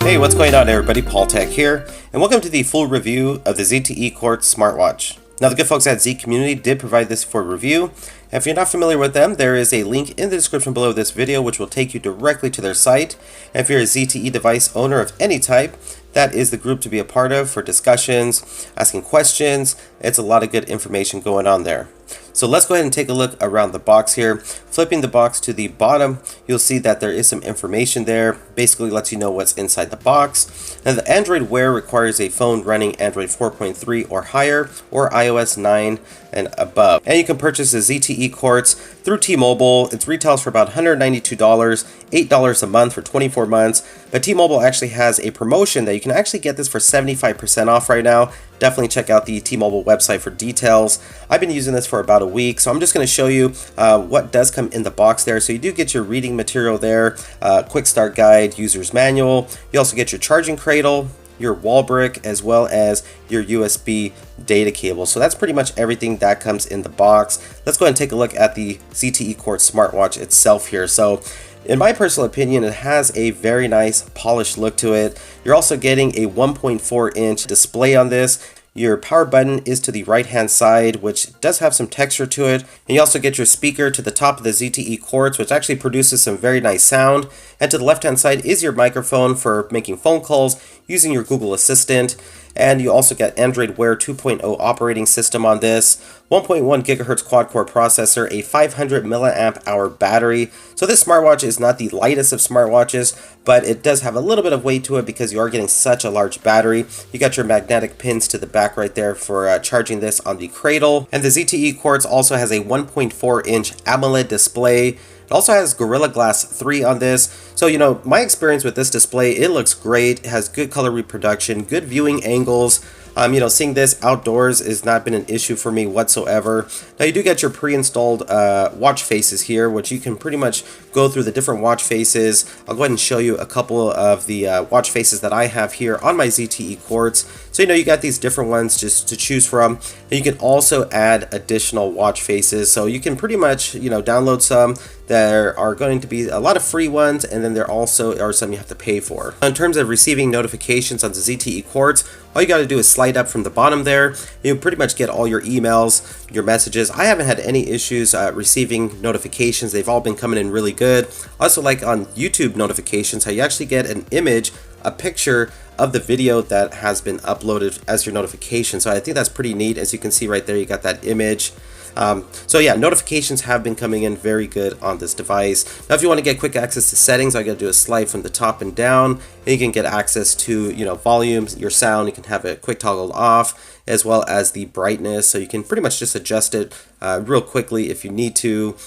Hey, what's going on everybody? Paul Tech here, and welcome to the full review of the ZTE Quartz Smartwatch. Now the good folks at Z Community did provide this for review, and if you're not familiar with them, there is a link in the description below this video which will take you directly to their site. And if you're a ZTE device owner of any type, that is the group to be a part of for discussions, asking questions. It's a lot of good information going on there. So let's go ahead and take a look around the box here. Flipping the box to the bottom, you'll see that there is some information there. Basically lets you know what's inside the box. Now the Android Wear requires a phone running Android 4.3 or higher, or iOS 9 and above. And you can purchase the ZTE Quartz through T-Mobile. It retails for about $192, $8 a month for 24 months. But T-Mobile actually has a promotion that you can actually get this for 75% off right now. Definitely check out the T-Mobile website for details. I've been using this for about a week, so I'm just going to show you what does come in the box there. So you do get your reading material there, quick start guide, user's manual. You also get your charging cradle, your wall brick, as well as your USB data cable. So that's pretty much everything that comes in the box. Let's go ahead and take a look at the ZTE Quartz Smartwatch itself here. So in my personal opinion, it has a very nice polished look to it. You're also getting a 1.4-inch display on this. Your power button is to the right hand side, which does have some texture to it. And you also get your speaker to the top of the ZTE Quartz, which actually produces some very nice sound. And to the left hand side is your microphone for making phone calls using your Google Assistant. And you also get Android Wear 2.0 operating system on this, 1.1 gigahertz quad-core processor, a 500 milliamp hour battery. So this smartwatch is not the lightest of smartwatches, but it does have a little bit of weight to it because you are getting such a large battery. You got your magnetic pins to the back right there for charging this on the cradle. And the ZTE Quartz also has a 1.4-inch AMOLED display. It also has Gorilla Glass 3 on this. So, my experience with this display, it looks great. It has good color reproduction, good viewing angles. Seeing this outdoors has not been an issue for me whatsoever. Now you do get your pre-installed watch faces here, which you can pretty much go through the different watch faces. I'll go ahead and show you a couple of the watch faces that I have here on my ZTE Quartz. So you got these different ones just to choose from. And you can also add additional watch faces. So you can pretty much download some. There are going to be a lot of free ones, and then there also are some you have to pay for. In terms of receiving notifications on the ZTE Quartz, all you got to do is slide up from the bottom there. You pretty much get all your emails, your messages. I haven't had any issues receiving notifications. They've all been coming in really good. Also, like on YouTube notifications, how you actually get an image, a picture of the video that has been uploaded as your notification. So I think that's pretty neat. As you can see right there, you got that image. So yeah, notifications have been coming in very good on this device. Now if you want to get quick access to settings, all you gotta do is slide from the top and down, and you can get access to volume, your sound. You can have it quick toggled off, as well as the brightness. So you can pretty much just adjust it real quickly if you need to,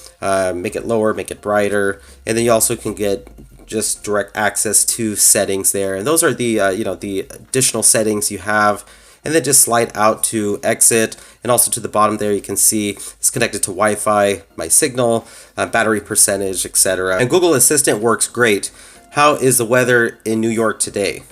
make it lower, make it brighter, and then you also can get just direct access to settings there. And those are the the additional settings you have. And then just slide out to exit, and also to the bottom there you can see it's connected to Wi-Fi, my signal, battery percentage, etc. And Google Assistant works great. How is the weather in New York today?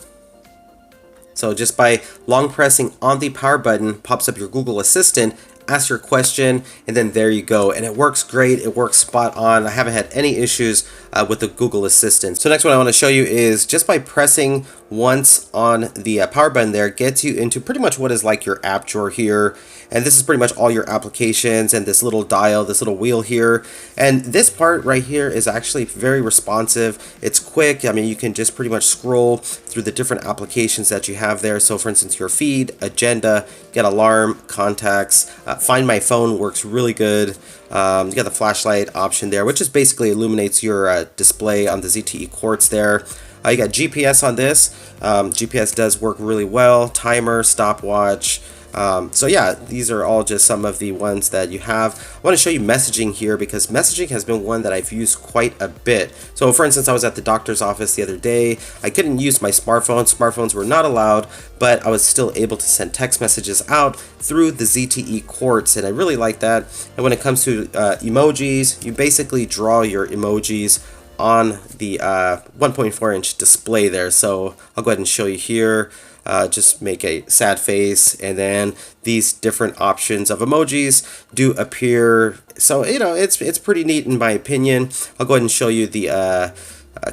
So just by long pressing on the power button, pops up your Google Assistant, ask your question, and then there you go. And it works great. It works spot on. I haven't had any issues with the Google Assistant. So next one I want to show you is just by pressing once on the power button there, gets you into pretty much what is like your app drawer here. And this is pretty much all your applications and this little dial, this little wheel here. And this part right here is actually very responsive. It's quick. I mean, you can just pretty much scroll through the different applications that you have there. So for instance, your feed, agenda, get alarm, contacts, Find My Phone works really good. You got the flashlight option there, which just basically illuminates your display on the ZTE Quartz there. You got GPS on this. GPS does work really well. Timer, stopwatch. So yeah, these are all just some of the ones that you have. I want to show you messaging here because messaging has been one that I've used quite a bit. So for instance, I was at the doctor's office the other day. I couldn't use my smartphone. Smartphones were not allowed, but I was still able to send text messages out through the ZTE Quartz, and I really like that. And when it comes to emojis, you basically draw your emojis on the 1.4-inch display there. So I'll go ahead and show you here. Just make a sad face, and then these different options of emojis do appear. So it's pretty neat in my opinion. I'll go ahead and show you the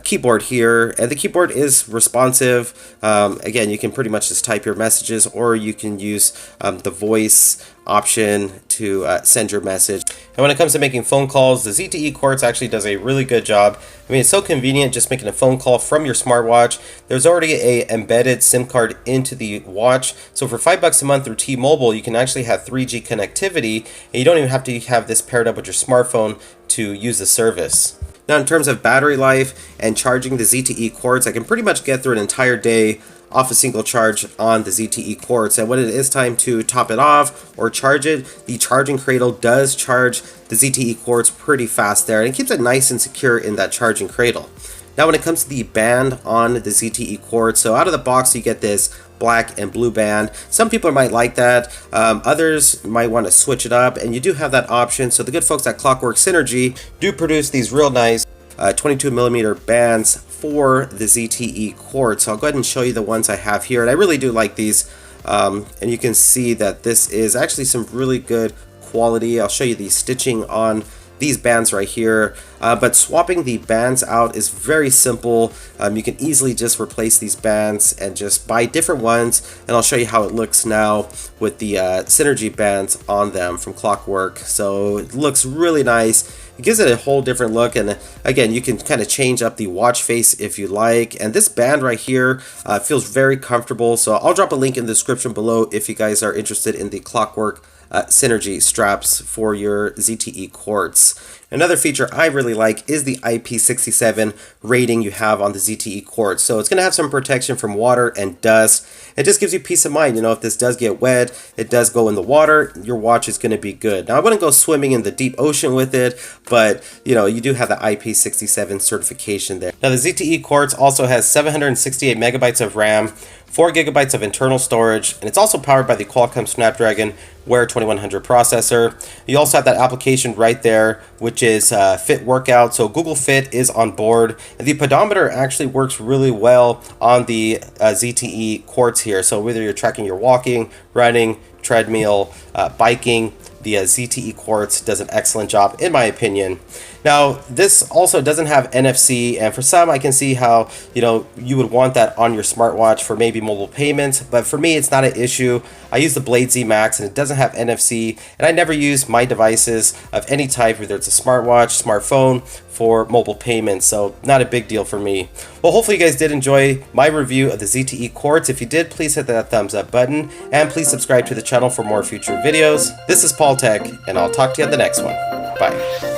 keyboard here, and the keyboard is responsive. Again, you can pretty much just type your messages, or you can use the voice option to send your message. And when it comes to making phone calls, the ZTE Quartz actually does a really good job. I mean, it's so convenient just making a phone call from your smartwatch. There's already a embedded SIM card into the watch, so for $5 a month through T-Mobile, you can actually have 3G connectivity, and you don't even have to have this paired up with your smartphone to use the service. Now, in terms of battery life and charging the ZTE Quartz, I can pretty much get through an entire day off a single charge on the ZTE Quartz. And when it is time to top it off or charge it, the charging cradle does charge the ZTE Quartz pretty fast there, and it keeps it nice and secure in that charging cradle. Now, when it comes to the band on the ZTE Quartz, so out of the box you get this black and blue band. Some people might like that, others might want to switch it up, and you do have that option. So the good folks at Clockwork Synergy do produce these real nice 22mm bands for the ZTE Quartz. So I'll go ahead and show you the ones I have here, and I really do like these, and you can see that this is actually some really good quality. I'll show you the stitching on these bands right here, but swapping the bands out is very simple. You can easily just replace these bands and just buy different ones, and I'll show you how it looks now with the Synergy bands on them from Clockwork. So it looks really nice. It gives it a whole different look, and again, you can kind of change up the watch face if you like. And this band right here feels very comfortable, so I'll drop a link in the description below if you guys are interested in the Clockwork Synergy straps for your ZTE Quartz. Another feature I really like is the Ip67 rating you have on the ZTE Quartz. So it's going to have some protection from water and dust. It just gives you peace of mind. You know, if this does get wet, it does go in the water, your watch is going to be good. Now, I wouldn't go swimming in the deep ocean with it, but you know, you do have the Ip67 certification there. Now, the ZTE Quartz also has 768 megabytes of RAM, 4 gigabytes of internal storage, and it's also powered by the Qualcomm Snapdragon Wear 2100 processor. You also have that application right there, which is Fit Workout. So Google Fit is on board. And the pedometer actually works really well on the ZTE Quartz here. So whether you're tracking your walking, running, treadmill, biking, the ZTE Quartz does an excellent job, in my opinion. Now, this also doesn't have NFC, and for some, I can see how, you know, you would want that on your smartwatch for maybe mobile payments, but for me, it's not an issue. I use the Blade Z Max, and it doesn't have NFC, and I never use my devices of any type, whether it's a smartwatch, smartphone, for mobile payments, so not a big deal for me. Well, hopefully you guys did enjoy my review of the ZTE Quartz. If you did, please hit that thumbs up button, and please subscribe to the channel for more future videos. This is Paul Tech, and I'll talk to you on the next one. Bye.